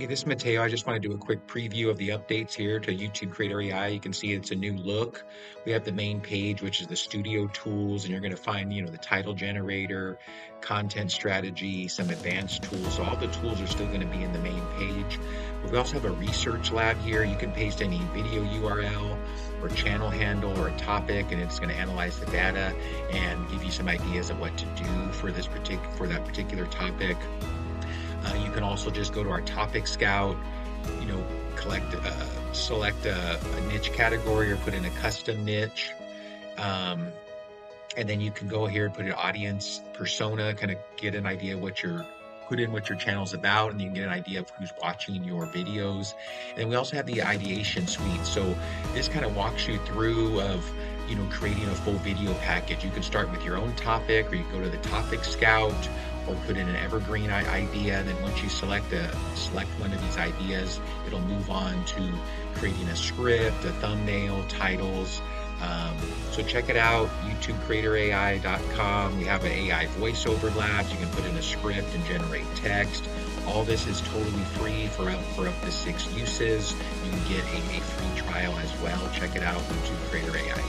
Hey, this is Mateo. I just want to do a quick preview of the updates here to YouTube Creator AI. You can see it's a new look. We have the main page, which is the studio tools, and you're going to find, the title generator, content strategy, some advanced tools. So all the tools are still going to be in the main page. But we also have a research lab here. You can paste any video URL or channel handle or a topic, and it's going to analyze the data and give you some ideas of what to do for that particular topic. You can also just go to our topic scout, select a niche category or put in a custom niche. And then you can go here and put an audience persona, kind of get an idea put in what your channel's about, and you can get an idea of who's watching your videos. And we also have the ideation suite. So this kind of walks you through of, creating a full video package. You can start with your own topic, or you go to the topic scout, or put in an evergreen idea. And then once you select one of these ideas, it'll move on to creating a script, a thumbnail, titles. So check it out, YouTubeCreatorAI.com. We have an AI voiceover labs. You can put in a script and generate text. All this is totally free for up to 6 uses. You can get a free trial as well. Check it out, YouTube Creator AI.